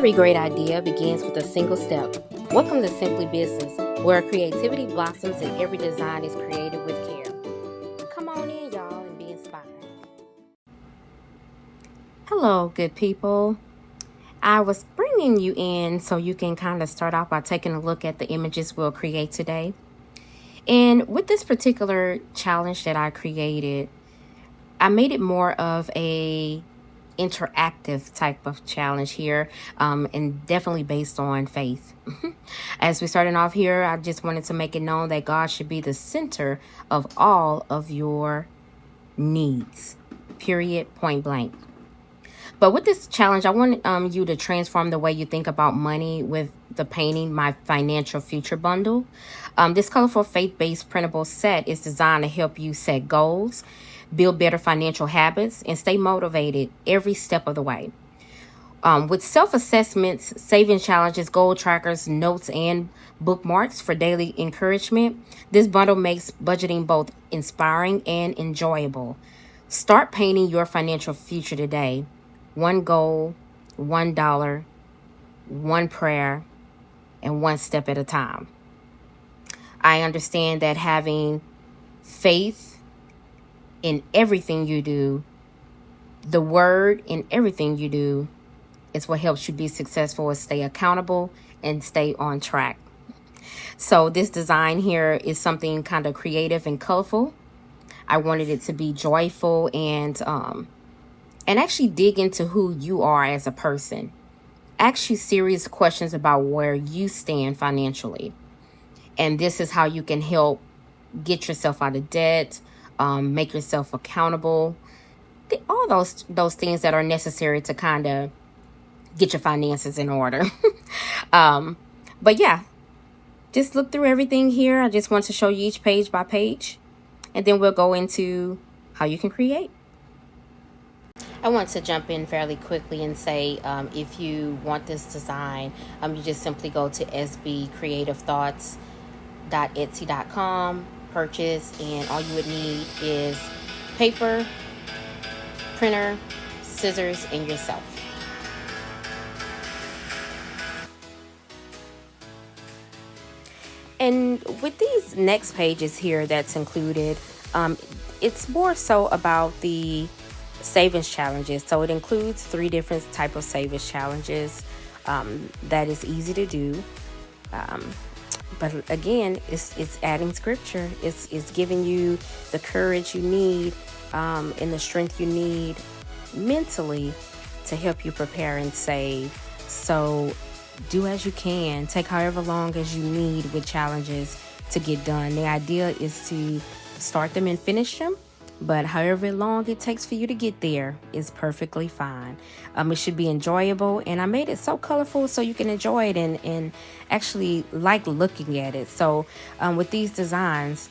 Every great idea begins with a single step. Welcome to Simply Business, where creativity blossoms and every design is created with care. Come on in, y'all, and be inspired. Hello, good people. I was bringing you in so you can kind of start off by taking a look at the images we'll create today. And with this particular challenge that I created, I made it more of a interactive type of challenge here, and definitely based on faith. As we're starting off here, I just wanted to make it known that God should be the center of all of your needs, period, point blank. But with this challenge, I want you to transform the way you think about money with the painting My Financial Future bundle. This colorful faith-based printable set is designed to help you set goals, build better financial habits, and stay motivated every step of the way. With self-assessments, saving challenges, goal trackers, notes, and bookmarks for daily encouragement, this bundle makes budgeting both inspiring and enjoyable. Start painting your financial future today. One goal, $1, one prayer, and one step at a time. I understand that having faith in everything you do, the word in everything you do, is what helps you be successful and stay accountable and stay on track. So this design here is something kind of creative and colorful. I wanted it to be joyful and actually dig into who you are as a person. Ask you serious questions about where you stand financially. And this is how you can help get yourself out of debt, make yourself accountable, all those things that are necessary to kind of get your finances in order. But yeah, just look through everything here. I just want to show you each page by page, and then we'll go into how you can create. I want to jump in fairly quickly and say, if you want this design, you just simply go to sbcreativethoughts.etsy.com, purchase, and all you would need is paper, printer, scissors, and yourself. And with these next pages here that's included, it's more so about the savings challenges. So it includes 3 different type of savings challenges that is easy to do. But again, it's adding scripture. It's giving you the courage you need and the strength you need mentally to help you prepare and save. So do as you can. Take however long as you need with challenges to get done. The idea is to start them and finish them. But however long it takes for you to get there is perfectly fine. It should be enjoyable. And I made it so colorful so you can enjoy it and actually like looking at it. So with these designs,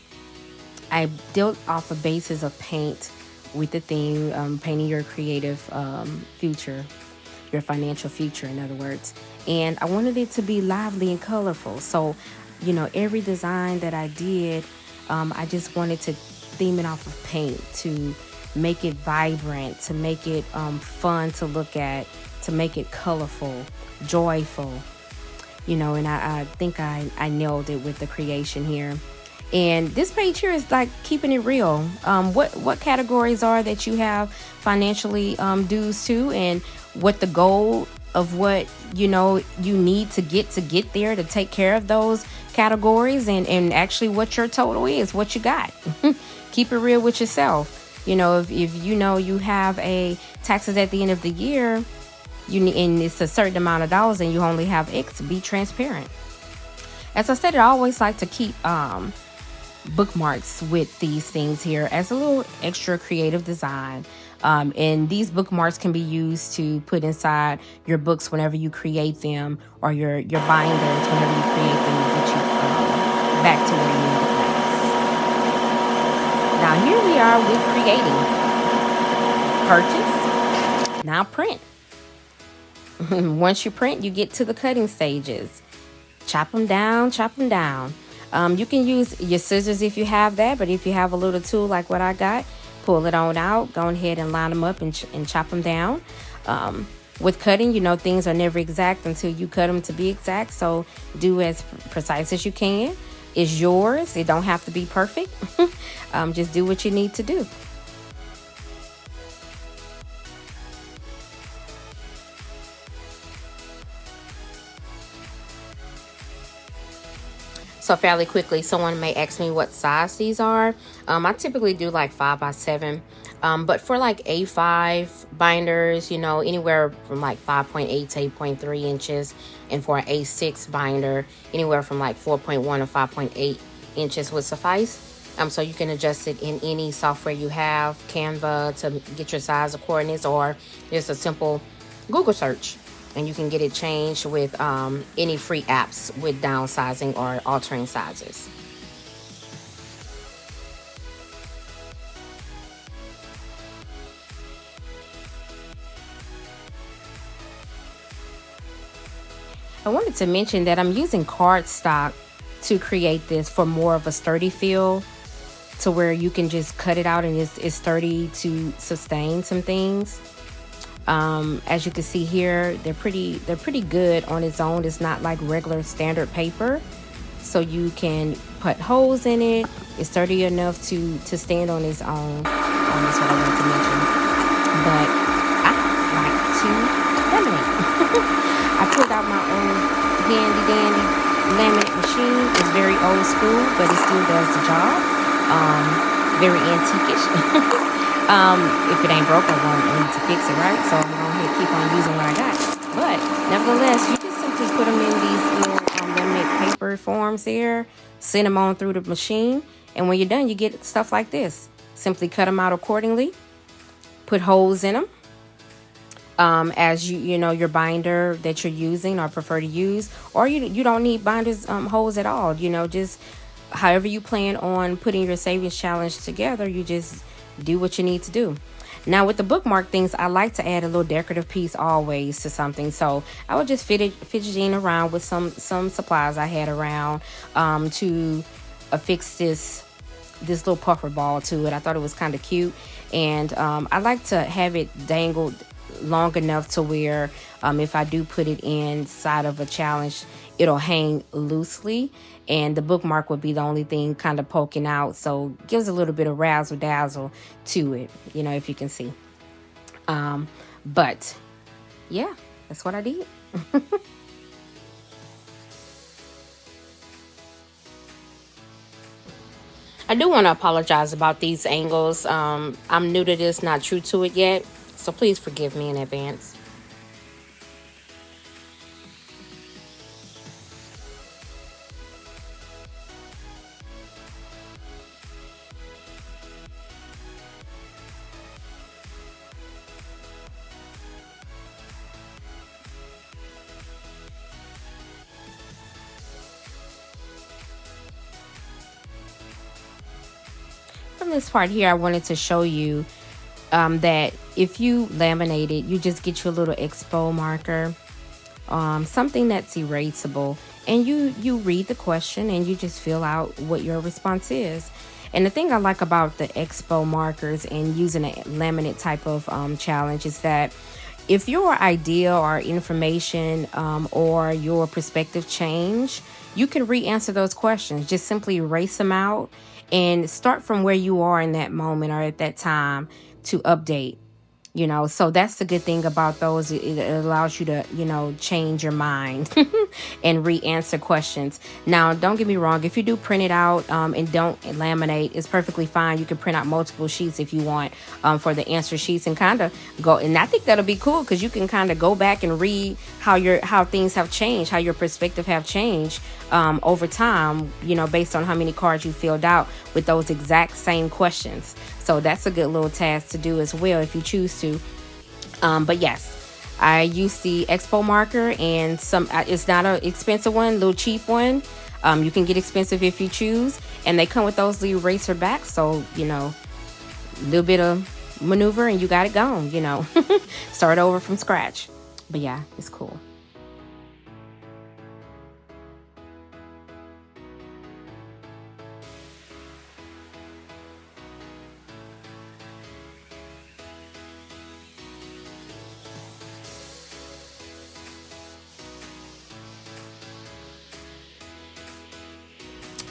I built off a basis of paint with the theme, painting your creative future, your financial future, in other words. And I wanted it to be lively and colorful. So, every design that I did, I just wanted to theme it off of paint to make it vibrant, to make it fun to look at, to make it colorful, joyful, and I think I nailed it with the creation here. And this page here is like keeping it real. What categories are that you have financially dues to, and what the goal of what you need to get there to take care of those categories, and actually what your total is, what you got. Keep it real with yourself. If you have a taxes at the end of the year, and it's a certain amount of dollars and you only have X, be transparent. As I said, I always like to keep bookmarks with these things here as a little extra creative design. And these bookmarks can be used to put inside your books whenever you create them, or your binders whenever you create them to get you back to where you need to. Now here we are with creating. Purchase. Now print. Once you print, you get to the cutting stages. Chop them down, chop them down. You can use your scissors if you have that, but if you have a little tool like what I got, pull it on out, go ahead and line them up and chop them down. With cutting, things are never exact until you cut them to be exact. So do as precise as you can. It's yours. It don't have to be perfect. Just do what you need to do. So fairly quickly, someone may ask me what size these are. I typically do like 5x7. But for like A5 binders, anywhere from like 5.8 to 8.3 inches. And for an A6 binder, anywhere from like 4.1 to 5.8 inches would suffice. So you can adjust it in any software you have, Canva, to get your size of coordinates, or just a simple Google search, and you can get it changed with any free apps with downsizing or altering sizes. I wanted to mention that I'm using cardstock to create this for more of a sturdy feel, to where you can just cut it out and it's sturdy to sustain some things. As you can see here, they're pretty good on its own. It's not like regular standard paper, so you can put holes in it. It's sturdy enough to stand on its own. That's what I want to mention. But I like to laminate. I pulled out my old handy dandy laminate machine. It's very old school, but it still does the job. Very antique-ish. If it ain't broke, I need to fix it, right? So I'm gonna keep on using what I got. But nevertheless, you just simply put them in these little laminate paper forms here, send them on through the machine, and when you're done, you get stuff like this. Simply cut them out accordingly, put holes in them, as your binder that you're using or prefer to use, or you don't need binders holes at all. Just however you plan on putting your savings challenge together, you just do what you need to do. Now with the bookmark things, I like to add a little decorative piece always to something. So I would just fidgeting around with some supplies I had around, to affix this little puffer ball to it. I thought it was kind of cute, and I like to have it dangled long enough to where, if I do put it inside of a challenge, it'll hang loosely, and the bookmark would be the only thing kind of poking out, so gives a little bit of razzle dazzle to it, if you can see. But yeah, that's what I did. I do want to apologize about these angles. I'm new to this, not true to it yet, so please forgive me in advance. From this part here, I wanted to show you that if you laminate it, you just get your little expo marker, something that's erasable, and you read the question and you just fill out what your response is. And the thing I like about the expo markers and using a laminate type of challenge is that if your idea or information, or your perspective change, you can re-answer those questions. Just simply erase them out and start from where you are in that moment or at that time to update. So that's the good thing about those. It allows you to change your mind and re-answer questions. Now don't get me wrong, if you do print it out, and don't laminate, it's perfectly fine. You can print out multiple sheets if you want, for the answer sheets, and kind of go, and I think that'll be cool because you can kind of go back and read how things have changed, how your perspective have changed over time, based on how many cards you filled out with those exact same questions. So that's a good little task to do as well if you choose to. But yes, I use the expo marker, and it's not an expensive one, little cheap one. You can get expensive if you choose, and they come with those little eraser backs. So a little bit of maneuver and you got it gone. Start over from scratch. But yeah, it's cool.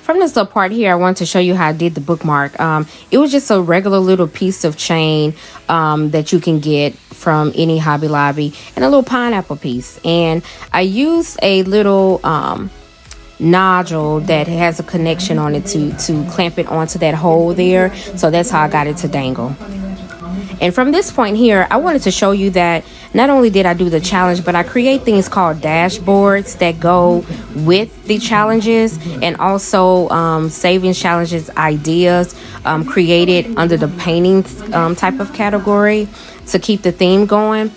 from this little part here, I wanted to show you how I did the bookmark. It was just a regular little piece of chain that you can get from any Hobby Lobby, and a little pineapple piece. And I used a little nodule that has a connection on it to clamp it onto that hole there. So that's how I got it to dangle. And from this point here, I wanted to show you that not only did I do the challenge, but I create things called dashboards that go with the challenges, and also savings challenges ideas created under the painting type of category to keep the theme going.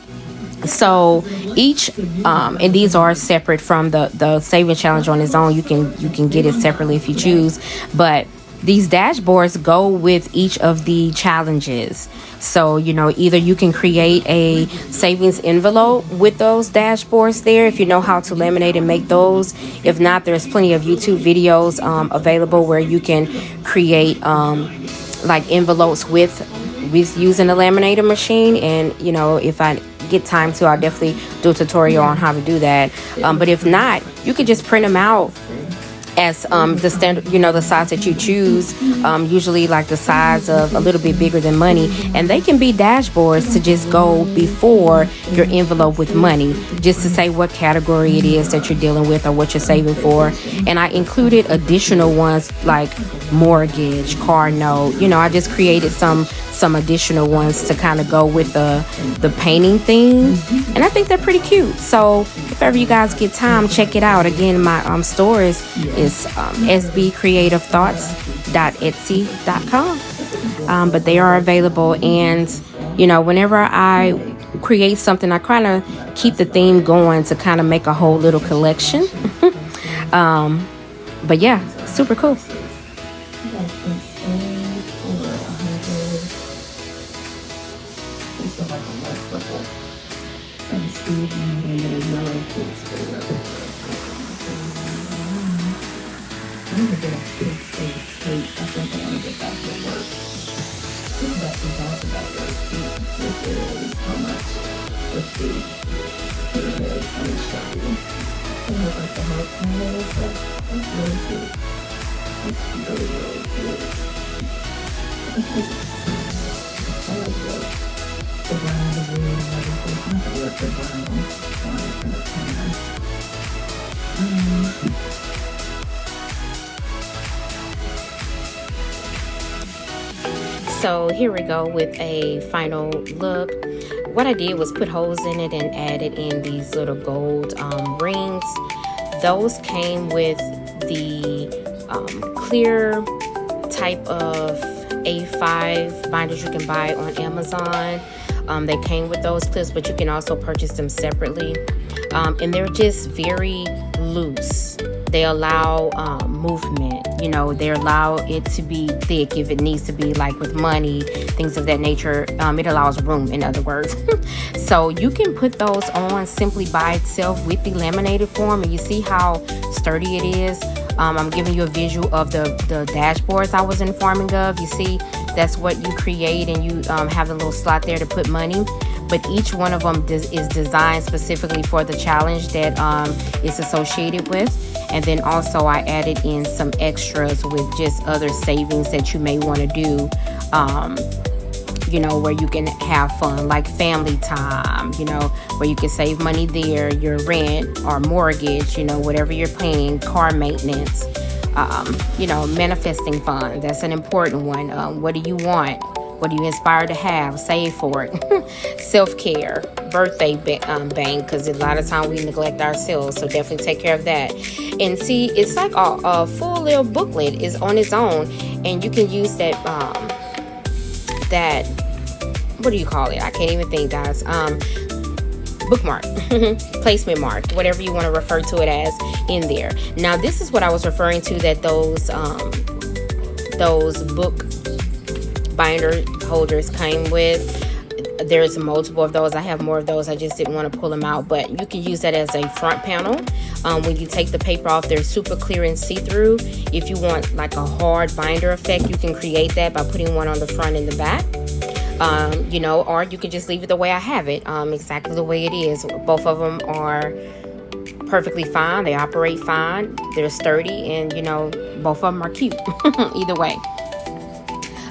So each and these are separate from the saving challenge on its own. You can get it separately if you choose, but these dashboards go with each of the challenges. So, you know, either you can create a savings envelope with those dashboards there if you know how to laminate and make those. If not, there's plenty of YouTube videos available where you can create like envelopes with using a laminator machine. And, you know, if I get time to, I'll definitely do a tutorial on how to do that. But if not, you could just print them out as the standard, you know, the size that you choose, usually like the size of a little bit bigger than money, and they can be dashboards to just go before your envelope with money, just to say what category it is that you're dealing with or what you're saving for. And I included additional ones like mortgage, car note. You know, I just created some additional ones to kind of go with the painting theme, and I think they're pretty cute. So if ever you guys get time, check it out. Again, my store is sbcreativethoughts.etsy.com, but they are available. And you know, whenever I create something, I kind of keep the theme going to kind of make a whole little collection. But yeah, super cool. So here we go with a final look. What I did was put holes in it and added in these little gold rings. Those came with the clear type of A5 binders you can buy on Amazon. They came with those clips, but you can also purchase them separately. And they're just very loose. They allow movement, you know, they allow it to be thick if it needs to be, like with money, things of that nature. It allows room, in other words. So you can put those on simply by itself with the laminated form, and you see how sturdy it is. I'm giving you a visual of the dashboards I was informing of. You see, that's what you create, and you have the little slot there to put money. But each one of them is designed specifically for the challenge that it's associated with. And then also I added in some extras with just other savings that you may want to do, you know, where you can have fun, like family time, you know, where you can save money there, your rent or mortgage, you know, whatever you're paying, car maintenance, you know, manifesting fund. That's an important one. What do you want? What are you inspired to have? Save for it. Self-care, birthday bank, because a lot of times we neglect ourselves, so definitely take care of that. And see, it's like a full little booklet is on its own, and you can use that, what do you call it? I can't even think, guys. Bookmark, placement mark, whatever you want to refer to it as in there. Now, this is what I was referring to, that those book binder holders came with. There's multiple of those. I have more of those. I just didn't want to pull them out, but you can use that as a front panel. When you take the paper off, they're super clear and see-through. If you want like a hard binder effect, you can create that by putting one on the front and the back. You know, or you can just leave it the way I have it, exactly the way it is. Both of them are perfectly fine. They operate fine. They're sturdy, and you know, both of them are cute. Either way.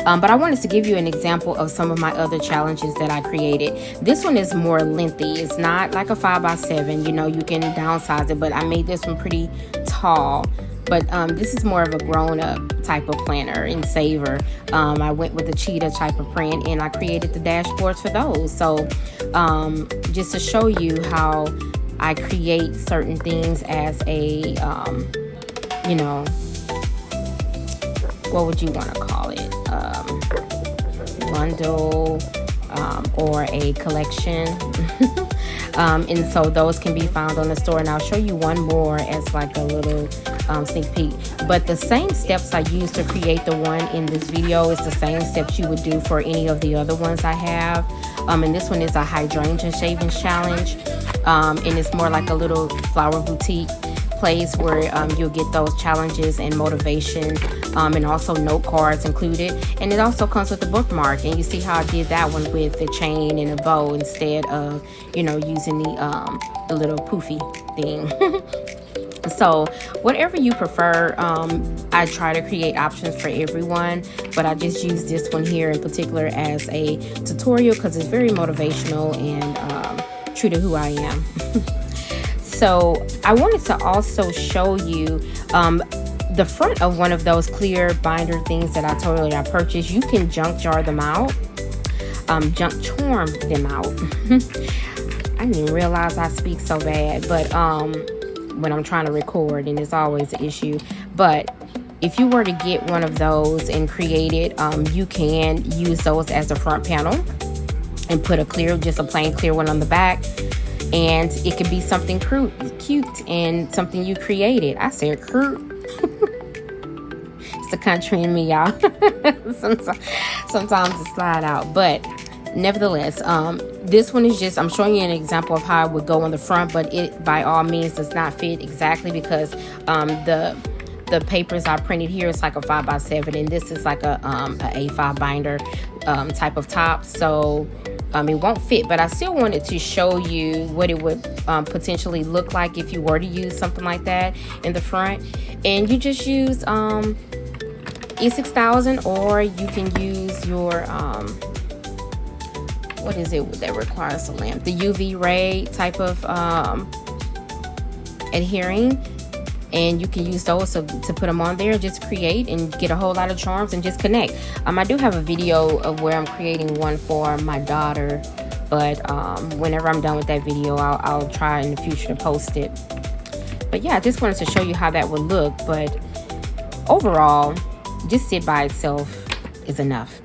But I wanted to give you an example of some of my other challenges that I created. This one is more lengthy. It's not like a 5x7. You know, you can downsize it, but I made this one pretty tall. But this is more of a grown-up type of planner and saver. I went with the cheetah type of print, and I created the dashboards for those. So just to show you how I create certain things as a, you know, what would you want to call it? Bundle or a collection. And so those can be found on the store, and I'll show you one more as like a little sneak peek. But the same steps I used to create the one in this video is the same steps you would do for any of the other ones I have. And this one is a hydrangea shavings challenge, and it's more like a little flower boutique place where you'll get those challenges and motivation, and also note cards included. And it also comes with a bookmark, and you see how I did that one with the chain and a bow instead of, you know, using the little poofy thing. So whatever you prefer, I try to create options for everyone, but I just use this one here in particular as a tutorial because it's very motivational and true to who I am. So I wanted to also show you the front of one of those clear binder things that I purchased. You can junk jar them out, junk charm them out. I didn't even realize I speak so bad, but when I'm trying to record, and it's always an issue. But if you were to get one of those and create it, you can use those as a front panel and put just a plain clear one on the back. And it could be something cute and something you created. I said cute. It's the country in me, y'all. Sometimes it slide out. But nevertheless, this one is just, I'm showing you an example of how it would go on the front, but it by all means does not fit exactly because the papers I printed here is like a 5x7, and this is like a A5 binder type of top. So it won't fit, but I still wanted to show you what it would potentially look like if you were to use something like that in the front. And you just use E6000, or you can use your what is it that requires a lamp? The UV ray type of adhering. And you can use those to put them on there, just create and get a whole lot of charms and just connect. I do have a video of where I'm creating one for my daughter, but whenever I'm done with that video, I'll try in the future to post it. But yeah, I just wanted to show you how that would look. But overall, just sit by itself is enough.